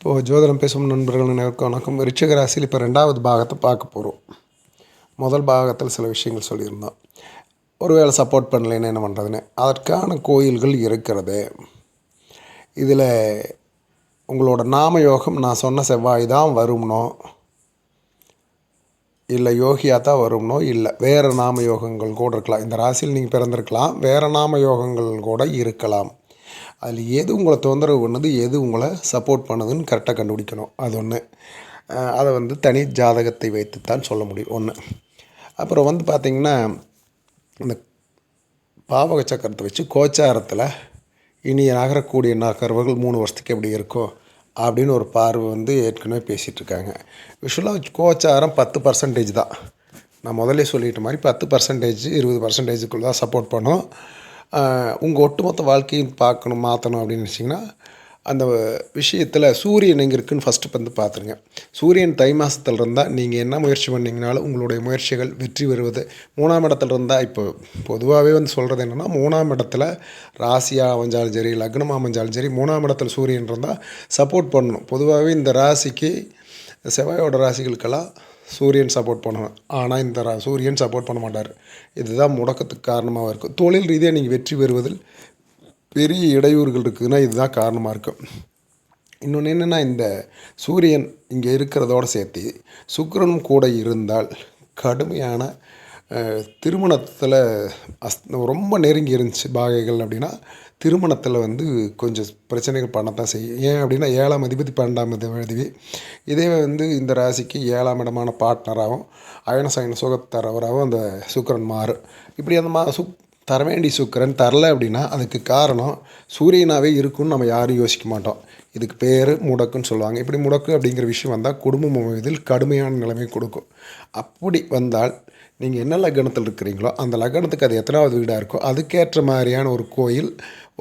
ஜோதிடம் பேசும் நண்பர்கள் அனைவருக்கும் வணக்கம். விருச்சிக ராசியில் இப்போ 2வது பாகத்தை பார்க்க போகிறோம். முதல் பாகத்தில் சில விஷயங்கள் சொல்லியிருந்தோம். ஒருவேளை சப்போர்ட் பண்ணலைன்னு என்ன பண்ணுறதுன்னு அதற்கான கோயில்கள் இருக்கிறது. இதில் உங்களோட நாம யோகம் நான் சொன்ன செவ்வாய் தான் வரும்னோ இல்லை யோகியாக தான் வரும்னோ இல்லை வேறு நாம யோகங்கள் கூட இருக்கலாம். இந்த ராசியில் நீங்கள் பிறந்திருக்கலாம், வேறு நாம யோகங்கள் கூட இருக்கலாம். அதில் எது உங்களை தொந்தரவு பண்ணுது, எது உங்களை சப்போர்ட் பண்ணுதுன்னு கரெக்டாக கண்டுபிடிக்கணும். அது ஒன்று. அதை தனி ஜாதகத்தை வைத்துத்தான் சொல்ல முடியும் ஒன்று. அப்புறம் பார்த்திங்கன்னா இந்த பாவக சக்கரத்தை வச்சு கோச்சாரத்தில் இனி நகரக்கூடிய நகர்வுகள் 3 வருஷத்துக்கு எப்படி இருக்கும் அப்படின்னு ஒரு பார்வை ஏற்கனவே பேசிகிட்ருக்காங்க. விஷுவலாக கோச்சாரம் 10% தான். நான் முதல்ல சொல்லிட்ட மாதிரி 10% 20%க்குள்ளே தான் சப்போர்ட் பண்ணும். உங்கள் ஒட்டுமொத்த வாழ்க்கையும் மாற்றணும் அப்படின்னு நினச்சிங்கன்னா அந்த விஷயத்தில் சூரியன் எங்கே இருக்குதுன்னு ஃபஸ்ட்டு பார்த்துருங்க. சூரியன் தை மாதத்தில் இருந்தால் நீங்கள் என்ன முயற்சி பண்ணிங்கனாலும் உங்களுடைய முயற்சிகள் வெற்றி பெறுவது. 3ஆம் இடத்துல இருந்தால் இப்போ பொதுவாகவே சொல்கிறது என்னென்னா 3ஆம் இடத்துல ராசியாக அமைஞ்சாலும் சரி, லக்னமாக அமைஞ்சாலும் சரி, 3ஆம் இடத்துல சூரியன் இருந்தால் சப்போர்ட் பண்ணணும். பொதுவாகவே இந்த ராசிக்கு செவ்வாயோட ராசிகளுக்கெல்லாம் சூரியன் சப்போர்ட் பண்ணணும். ஆனால் இந்த சூரியன் சப்போர்ட் பண்ண மாட்டார். இதுதான் முடக்கத்துக்கு காரணமாக இருக்கும். தொழில் ரீதியாக நீங்கள் வெற்றி பெறுவதில் பெரிய இடையூறுகள் இருக்குதுன்னா இதுதான் காரணமாக இருக்கும். இன்னொன்று என்னென்னா, இந்த சூரியன் இங்கே இருக்கிறதோடு சேர்த்து சுக்கிரனும் கூட இருந்தால் கடுமையான திருமணத்தில் ரொம்ப நெருங்கி இருந்துச்சு பாகைகள் அப்படின்னா திருமணத்தில் கொஞ்சம் பிரச்சனைகள் பண்ணத்தான் செய்யும். ஏன் அப்படின்னா 7ஆம் அதிபதி 12ஆம் அதிபதி. இதே இந்த ராசிக்கு 7ஆம் இடமான பார்ட்னராகவும் அயன சயன சுகத்தரவராகவும் அந்த சுக்கிரன் மாறும். இப்படி அந்த தர வேண்டிய சுக்கிரன் தரலை அப்படின்னா அதுக்கு காரணம் சூரியனாகவே இருக்குன்னு நம்ம யாரும் யோசிக்க மாட்டோம். இதுக்கு பேர் முடக்குன்னு சொல்லுவாங்க. இப்படி முடக்கு அப்படிங்கிற விஷயம் வந்தால் குடும்பம் அமைவதில் கடுமையான நிலைமை கொடுக்கும். அப்படி வந்தால் நீங்கள் என்ன லக்னத்தில் இருக்கிறீங்களோ அந்த லக்னத்துக்கு அது எத்தனாவது வீடாக இருக்கோ அதுக்கேற்ற மாதிரியான ஒரு கோயில்,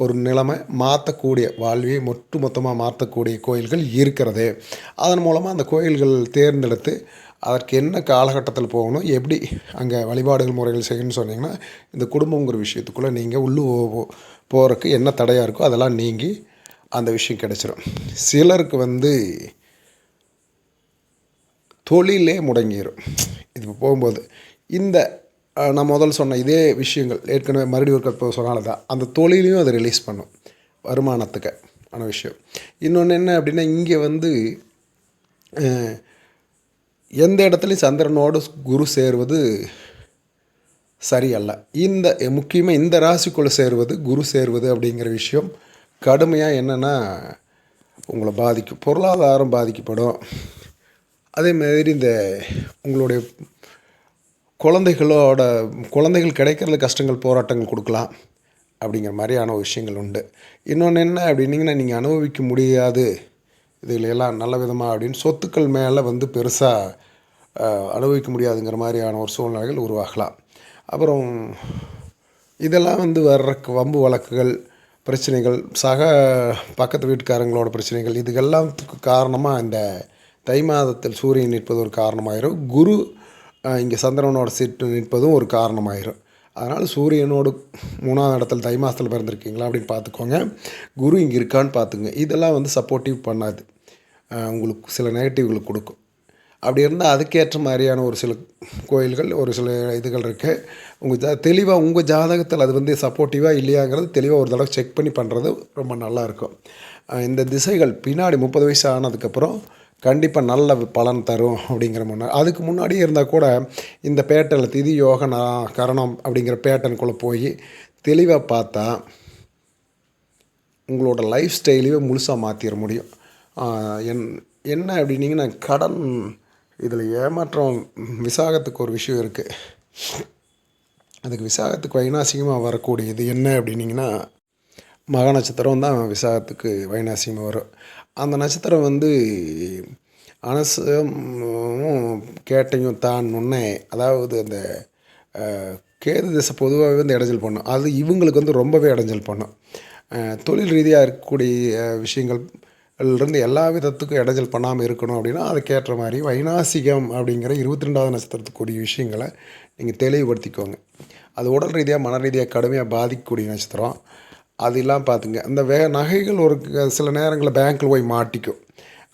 ஒரு நிலைமை மாற்றக்கூடிய, வாழ்வியை மொத்தமாக மாற்றக்கூடிய கோயில்கள் இருக்கிறது. அதன் மூலமாக அந்த கோயில்கள் தேர்ந்தெடுத்து அதற்கு என்ன காலகட்டத்தில் போகணும், எப்படி அங்கே வழிபாடுகள் முறைகள் செய்யணும்னு சொன்னீங்கன்னா இந்த குடும்பங்கிற விஷயத்துக்குள்ளே நீங்கள் போகிறதுக்கு என்ன தடையாக இருக்கோ அதெல்லாம் நீங்கி அந்த விஷயம் கிடச்சிரும். சிலருக்கு தொழிலே முடங்கிடும். இது போகும்போது இந்த நான் முதல் சொன்ன இதே விஷயங்கள் ஏற்கனவே மறுபடியும் ஒரு சொன்னால தான் அந்த தொழிலையும் அதை ரிலீஸ் பண்ணும் வருமானத்துக்கு ஆன விஷயம். இன்னொன்று என்ன அப்படின்னா, இங்கே எந்த இடத்துலையும் சந்திரனோடு குரு சேருவது சரியல்ல. முக்கியமாக இந்த ராசிக்குள்ளே சேருவது, குரு சேருவது அப்படிங்கிற விஷயம் கடுமையாக என்னென்னா உங்களை பாதிக்கும். பொருளாதாரம் பாதிக்கப்படும். அதேமாதிரி இந்த உங்களுடைய குழந்தைகள் கிடைக்கிறதுல கஷ்டங்கள், போராட்டங்கள் கொடுக்கலாம் அப்படிங்கிற மாதிரியான விஷயங்கள் உண்டு. இன்னொன்று என்ன அப்படின்னிங்கன்னா, நீங்கள் அனுபவிக்க முடியாது இதில் எல்லாம் நல்ல விதமாக அப்படின்னு சொத்துக்கள் மேலே பெருசாக அனுபவிக்க முடியாதுங்கிற மாதிரியான ஒரு சூழ்நிலைகள் உருவாகலாம். அப்புறம் இதெல்லாம் வர்றக்கு வம்பு வழக்குகள், பிரச்சனைகள், பக்கத்து வீட்டுக்காரங்களோட பிரச்சனைகள், இதுக்கெல்லாத்துக்கு காரணமாக இந்த தை மாதத்தில் சூரியன் நிற்பது ஒரு காரணமாயிரும். குரு இங்கே சந்திரனோட நிற்பதும் ஒரு காரணமாயிரும். அதனால் சூரியனோடு 3ஆம் இடத்துல தை மாதத்தில் பிறந்திருக்கீங்களா அப்படின்னு பார்த்துக்கோங்க. குரு இங்கே இருக்கான்னு பார்த்துங்க. இதெல்லாம் சப்போர்ட்டிவ் பண்ணாது, உங்களுக்கு சில நெகட்டிவ்களுக்கு கொடுக்கும். அப்படி இருந்தால் அதுக்கேற்ற மாதிரியான ஒரு சில கோயில்கள், ஒரு சில இதுகள் இருக்குது. உங்கள் தெளிவாக உங்கள் ஜாதகத்தில் அது சப்போர்ட்டிவாக இல்லையாங்கிறது தெளிவாக ஒரு தடவை செக் பண்ணி பண்ணுறது ரொம்ப நல்லாயிருக்கும். இந்த திசைகள் பின்னாடி 30 வயசு ஆனதுக்கப்புறம் கண்டிப்பாக நல்ல பலன் தரும் அப்படிங்கிற அதுக்கு முன்னாடியே இருந்தால் கூட இந்த பேட்டர்னில் திதி யோக கரணம் அப்படிங்கிற பேட்டர்னுக்குள்ளே போய் தெளிவாக பார்த்தா உங்களோட லைஃப் ஸ்டைலையே முழுசாக மாற்றிட முடியும். என்ன அப்படின்னிங்கன்னா, கடன் இதில் ஏமாற்றம். விசாகத்துக்கு ஒரு விஷயம் இருக்குது. அதுக்கு விசாகத்துக்கு வைநாசிகமாக வரக்கூடியது என்ன அப்படின்னிங்கன்னா, மக நட்சத்திரம் தான் விசாகத்துக்கு வைநாசிகமாக வரும். அந்த நட்சத்திரம் அனசமும் கேட்டையும் தான் முன்னே, அதாவது அந்த கேது திசை பொதுவாகவே இடைஞ்சல் பண்ணும். அது இவங்களுக்கு ரொம்பவே இடைஞ்சல் பண்ணும். தொழில் ரீதியாக இருக்கக்கூடிய விஷயங்கள் இருந்து எல்லா விதத்துக்கும் இடைஞ்சல் பண்ணாமல் இருக்கணும் அப்படின்னா அதுக்கேற்ற மாதிரி வைநாசிகம் அப்படிங்கிற 22வது நட்சத்திரத்துக்குரிய விஷயங்களை நீங்கள் தெளிவுபடுத்திக்கோங்க. அது உடல் ரீதியாக மன ரீதியாக கடுமையாக பாதிக்கக்கூடிய நட்சத்திரம். அதெல்லாம் பார்த்துங்க. அந்த நகைகள் ஒரு சில நேரங்களில் பேங்க்கில் போய் மாட்டிக்கும்.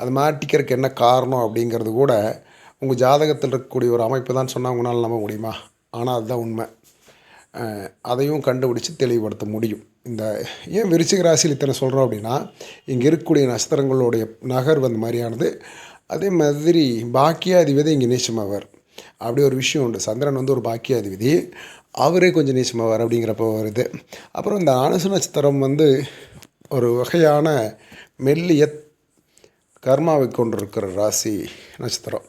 அது மாட்டிக்கிறதுக்கு என்ன காரணம் அப்படிங்கிறது கூட உங்கள் ஜாதகத்தில் இருக்கக்கூடிய ஒரு அமைப்பு தான் சொன்னால் உங்களால் நம்ப முடியுமா? ஆனால் அதுதான் உண்மை. அதையும் கண்டுபிடிச்சி தெளிவுபடுத்த முடியும். இந்த ஏன் விருச்சிக ராசியில் இத்தனை சொல்கிறோம் அப்படின்னா, இங்கே இருக்கக்கூடிய நட்சத்திரங்களுடைய நகர் வந்து மாதிரியானது. அதே மாதிரி பாக்கியாதிபதி இங்கே நீச்சமாவார். அப்படி ஒரு விஷயம் உண்டு. சந்திரன் வந்து ஒரு பாக்கியாதிபதி, அவரே கொஞ்சம் நீச்சமாவார் அப்படிங்கிறப்போ வருது. அப்புறம் இந்த அனுச நட்சத்திரம் வந்து ஒரு வகையான மெல்லிய கர்மாவை கொண்டிருக்கிற ராசி நட்சத்திரம்.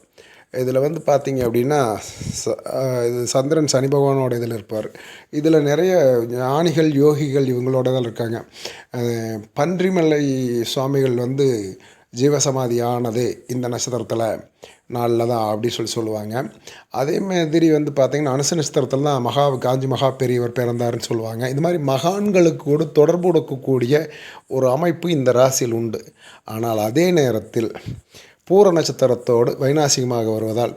இதில் வந்து பார்த்திங்க அப்படின்னா இது சந்திரன் சனி பகவானோட இதில் இருப்பார். இதில் நிறைய ஞானிகள் யோகிகள் இவங்களோட தான் இருக்காங்க. பன்றிமலை சுவாமிகள் வந்து ஜீவசமாதி ஆனது இந்த நட்சத்திரத்தில் நாளில் தான் அப்படி சொல்லுவாங்க. அதே மாதிரி வந்து பார்த்திங்கன்னா அனுச நட்சத்திரத்தில் தான் காஞ்சி மகா பெரியவர் பிறந்தாருன்னு சொல்லுவாங்க. இது மாதிரி மகான்களுக்கு கூட தொடர்பு கொடுக்கக்கூடிய ஒரு அமைப்பு இந்த ராசியில் உண்டு. ஆனால் அதே நேரத்தில் பூர நட்சத்திரத்தோடு வைநாசிகமாக வருவதால்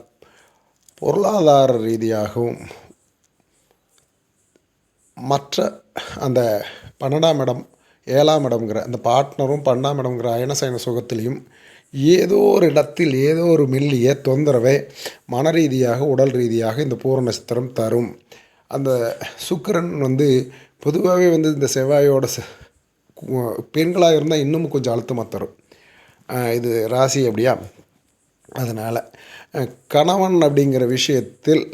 பொருளாதார ரீதியாகவும் மற்ற அந்த 12ஆம் இடம் 7ஆம் இடம்ங்கிற அந்த பார்ட்னரும் 12ஆம் இடம்ங்கிற அயனசயன சுகத்திலையும் ஏதோ ஒரு இடத்தில் ஏதோ ஒரு மெல்லிய தொந்தரவை மன ரீதியாக உடல் ரீதியாக இந்த பூர நட்சத்திரம் தரும். அந்த சுக்கிரன் வந்து பொதுவாகவே வந்து இந்த செவ்வாயோட பெண்களாக இருந்தால் இன்னும் கொஞ்சம் அழுத்தமாக தரும். இது ராசி அப்படியா? அதனால் கணவன் அப்படிங்கிற விஷயத்தில்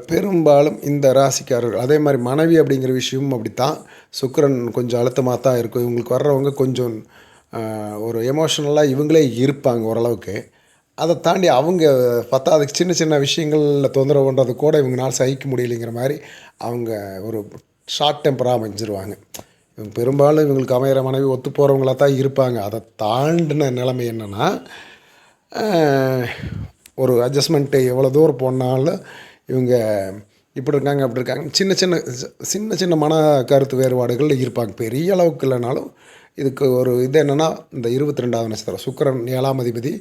பெரும்பாலும் இந்த ராசிக்காரர்கள், அதே மாதிரி மனைவி அப்படிங்கிற விஷயமும் அப்படித்தான். சுக்கிரன் கொஞ்சம் அழுத்தமாக தான் இருக்கும். இவங்களுக்கு வர்றவங்க கொஞ்சம் ஒரு எமோஷ்னலாக இவங்களே இருப்பாங்க ஓரளவுக்கு. அதை தாண்டி அவங்க பத்தாவதுக்கு சின்ன சின்ன விஷயங்களில் தொந்தரவு பண்ணுறது கூட இவங்களால் சகிக்க முடியலைங்கிற மாதிரி அவங்க ஒரு ஷார்ட் டெம்பராக அமைஞ்சிருவாங்க. இவங்க பெரும்பாலும் இவங்களுக்கு அமைகிற மனைவி ஒத்து போகிறவங்களாக தான் இருப்பாங்க. அதை தாண்டின நிலைமை என்னென்னா, ஒரு அட்ஜஸ்ட்மெண்ட்டு எவ்வளோ தூரம் போனாலும் இவங்க இப்படி இருக்காங்க அப்படி இருக்காங்க சின்ன சின்ன மன கருத்து வேறுபாடுகள் இருப்பாங்க. பெரிய அளவுக்கு இல்லைனாலும் இதுக்கு ஒரு இது என்னென்னா, இந்த 22ஆவது நட்சத்திரம் சுக்கிரன் 7ஆம் அதிபதி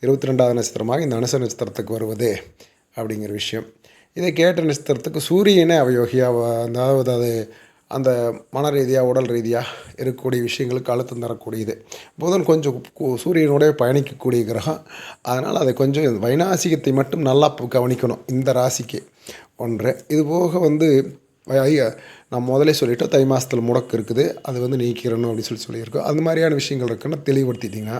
22ஆவது நட்சத்திரமாக இந்த அனுச நட்சத்திரத்துக்கு வருவது அப்படிங்கிற விஷயம். இதை கேட்ட நட்சத்திரத்துக்கு சூரியனே அவயோகியாக, அதாவது அது அந்த மன ரீதியாக உடல் ரீதியாக இருக்கக்கூடிய விஷயங்களுக்கு அழுத்தம் தரக்கூடியது. புதன் கொஞ்சம் சூரியனோடய பயணிக்கக்கூடிய கிரகம். அதனால் அதை கொஞ்சம் வைநாசிகத்தை மட்டும் நல்லா கவனிக்கணும் இந்த ராசிக்கு ஒன்று. இது போக வந்து நான் முதலே சொல்லிவிட்டோம், தை மாதத்தில் முடக்கு இருக்குது, அது வந்து நீக்கிறணும் அப்படின்னு சொல்லியிருக்கோம். அந்த மாதிரியான விஷயங்கள் இருக்குன்னா தெளிவுபடுத்திட்டிங்கன்னா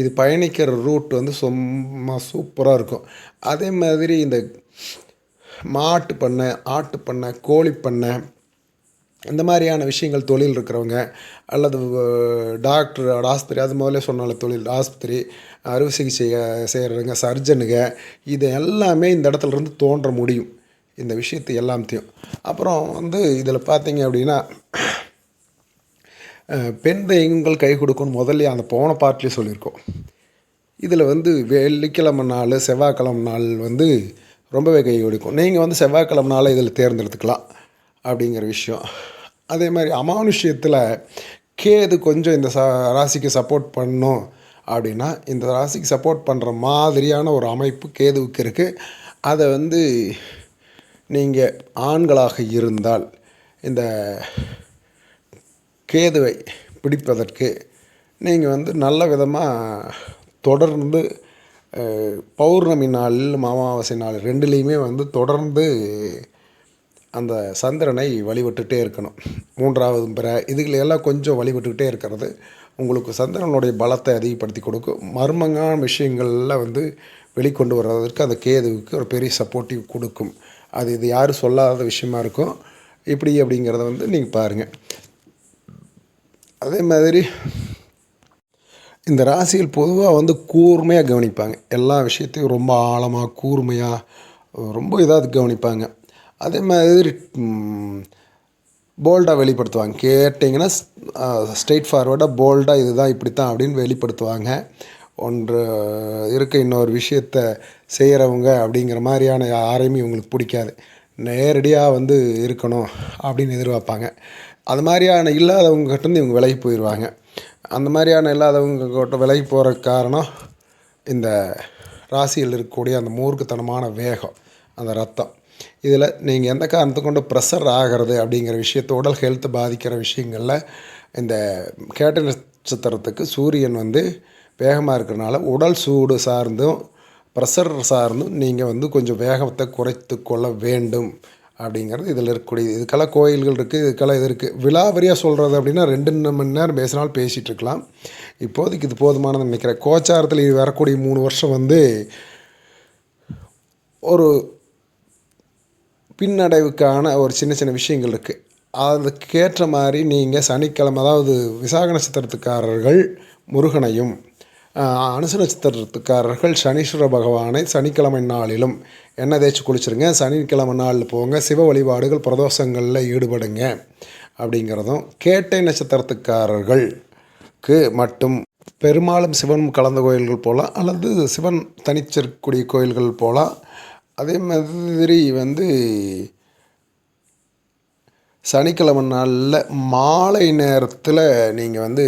இது பயணிக்கிற ரூட் வந்து சும்மா சூப்பராக இருக்கும். அதே மாதிரி இந்த மாட்டு பண்ணை, ஆட்டு பண்ணை, கோழி பண்ணை, இந்த மாதிரியான விஷயங்கள் தொழில் இருக்கிறவங்க, அல்லது டாக்டர் ஆஸ்பத்திரி, அது முதல்ல சொன்னால தொழில் ஆஸ்பத்திரி, அறுவை சிகிச்சை செய்கிறவங்க, சர்ஜனுங்க, இது எல்லாமே இந்த இடத்துலருந்து தோன்ற முடியும் இந்த விஷயத்தை எல்லாத்தையும். அப்புறம் வந்து இதில் பார்த்தீங்க அப்படின்னா பெண் தெய்வங்கள் கை கொடுக்கணும் முதல்ல அந்த போன பார்ட்லேயே சொல்லியிருக்கோம். இதில் வந்து வெள்ளிக்கிழமை நாள் செவ்வாய்க்கிழமை நாள் வந்து ரொம்பவே கை கொடுக்கும். நீங்கள் வந்து செவ்வாய்க்கிழமை நாள் இதில் தேர்ந்தெடுத்துக்கலாம் அப்படிங்கிற விஷயம். அதே மாதிரி அமானுஷ்யத்தில் கேது கொஞ்சம் இந்த ராசிக்கு சப்போர்ட் பண்ணும் அப்படின்னா, இந்த ராசிக்கு சப்போர்ட் பண்ணுற மாதிரியான ஒரு அமைப்பு கேதுவுக்கு இருக்குது. அதை வந்து நீங்கள் ஆண்களாக இருந்தால் இந்த கேதுவை பிடிப்பதற்கு நீங்கள் வந்து நல்ல விதமாக தொடர்ந்து பௌர்ணமி நாள் அமாவாசை நாள் ரெண்டுலேயுமே வந்து தொடர்ந்து அந்த சந்திரனை வழிபட்டுகிட்டே இருக்கணும். 3வது பிற இதுகளெல்லாம் கொஞ்சம் வழிபட்டுக்கிட்டே இருக்கிறது உங்களுக்கு சந்திரனுடைய பலத்தை அதிகப்படுத்தி கொடுக்கும். மர்மமான விஷயங்களில் வந்து வெளிக்கொண்டு வர்றதற்கு அந்த கேதுவுக்கு ஒரு பெரிய சப்போர்ட்டிவ் கொடுக்கும். இது யாரும் சொல்லாத விஷயமா இருக்கும். இப்படி அப்படிங்கிறத வந்து நீங்கள் பாருங்கள். அதே மாதிரி இந்த ராசியில் பொதுவாக வந்து கூர்மையாக கவனிப்பாங்க. எல்லா விஷயத்தையும் ரொம்ப ஆழமாக கூர்மையாக ரொம்ப இதாக கவனிப்பாங்க. அதே மாதிரி போல்டாக வெளிப்படுத்துவாங்க. கேட்டிங்கன்னா ஸ்ட்ரெயிட் ஃபார்வர்டாக போல்டாக இதுதான் இப்படித்தான் அப்படின்னு வெளிப்படுத்துவாங்க. ஒன்று இன்னொரு விஷயத்தை செய்கிறவங்க அப்படிங்கிற மாதிரியான யாரையுமே இவங்களுக்கு பிடிக்காது. நேரடியாக வந்து இருக்கணும் அப்படின்னு எதிர்பார்ப்பாங்க. அது மாதிரியான இல்லாதவங்ககிட்டேருந்து இவங்க விலகி போயிடுவாங்க. அந்த மாதிரியான இல்லாதவங்ககிட்ட விலகி போகிற காரணம் இந்த ராசியில் இருக்கக்கூடிய அந்த மூர்க்கத்தனமான வேகம், அந்த ரத்தம். இதில் நீங்கள் எந்த காரணத்தை கொண்டு ப்ரெஷர் ஆகிறது அப்படிங்கிற விஷயத்தை, உடல் ஹெல்த்தை பாதிக்கிற விஷயங்களில் இந்த கேட்ட நட்சத்திரத்துக்கு சூரியன் வந்து வேகமாக இருக்கிறனால உடல் சூடு சார்ந்தும் ப்ரெஷர் சார்ந்தும் நீங்கள் வந்து கொஞ்சம் வேகத்தை குறைத்து கொள்ள வேண்டும் அப்படிங்கிறது இதில் இருக்கக்கூடிய இதுக்கெல்லாம் கோயில்கள் இருக்குது, இதுக்கெல்லாம் இது இருக்குது. விலாவரியாக சொல்கிறது அப்படின்னா 2 மணி நேரம் பேசினாலும் பேசிகிட்டு இருக்கலாம். இப்போதைக்கு இது போதுமானதுன்னு நினைக்கிறேன். கோச்சாரத்தில் இது வரக்கூடிய 3 வருஷம் வந்து ஒரு பின்னடைவுக்கான ஒரு சின்ன சின்ன விஷயங்கள் இருக்குது. அதுக்கேற்ற மாதிரி நீங்கள் சனிக்கிழமை, அதாவது விசாக நட்சத்திரத்துக்காரர்கள் முருகனையும், அனுச நட்சத்திரத்துக்காரர்கள் சனீஸ்வர பகவானை சனிக்கிழமை நாளிலும் எண்ணெய் தேய்ச்சி குளிச்சுருங்க. சனிக்கிழமை நாளில் போங்க, சிவ வழிபாடுகள் பிரதோஷங்களில் ஈடுபடுங்க அப்படிங்கிறதும், கேட்டை நட்சத்திரத்துக்காரர்களுக்கு மட்டும் பெரும்பாலும் சிவனும் கலந்த கோயில்கள் போகலாம், அல்லது சிவன் தனிச்சிருக்கக்கூடிய கோயில்கள் போகலாம். அதே மாதிரி வந்து சனிக்கிழமை நாளில் மாலை நேரத்தில் நீங்கள் வந்து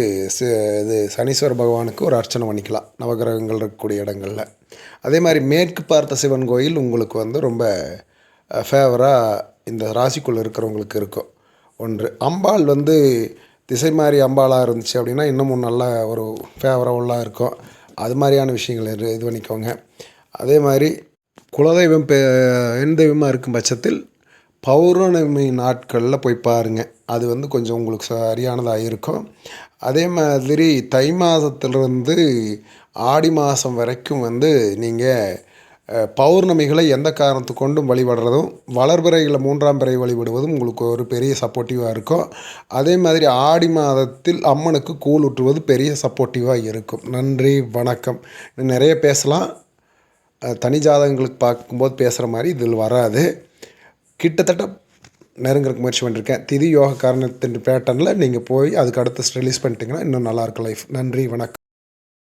இது சனீஸ்வர பகவானுக்கு ஒரு அர்ச்சனை பண்ணிக்கலாம், நவகிரகங்கள் இருக்கக்கூடிய இடங்களில். அதே மாதிரி மேற்கு பார்த்த சிவன் கோயில் உங்களுக்கு வந்து ரொம்ப ஃபேவராக இந்த ராசிக்குள்ளே இருக்கிறவங்களுக்கு இருக்கும். ஒன்று அம்பாள் வந்து திசை மாதிரி அம்பாளாக இருந்துச்சு அப்படின்னா இன்னமும் நல்ல ஒரு ஃபேவரபுளாக இருக்கும். அது மாதிரியான விஷயங்கள் இது பண்ணிக்கோங்க. அதே மாதிரி குலதெய்வம் எண் தெய்வமாக இருக்கும் பட்சத்தில் பௌர்ணமி நாட்களில் போய் பாருங்கள். அது வந்து கொஞ்சம் உங்களுக்கு சரியானதாக இருக்கும். அதே மாதிரி தை மாதத்துலேருந்து ஆடி மாதம் வரைக்கும் வந்து நீங்கள் பௌர்ணமிகளை எந்த காரணத்து கொண்டும் வழிபடுறதும், வளர்பிறைகளை 3ஆம் பிறை வழிபடுவதும் உங்களுக்கு ஒரு பெரிய சப்போர்ட்டிவாக இருக்கும். அதே மாதிரி ஆடி மாதத்தில் அம்மனுக்கு கூழ் ஊற்றுவது பெரிய சப்போர்ட்டிவாக இருக்கும். நன்றி, வணக்கம். நிறைய பேசலாம். தனி ஜாதகங்களுக்கு பார்க்கும்போது பேசுகிற மாதிரி இதில் வராது. கிட்டத்தட்ட நெருங்கிறதுக்கு முயற்சி பண்ணியிருக்கேன். திதி யோக காரணத்தின் பேட்டர்னில் நீங்கள் போய் அதுக்கு அடுத்து ரிலீஸ் பண்ணிட்டீங்கன்னா இன்னும் நல்லாயிருக்கும் லைஃப். நன்றி, வணக்கம்.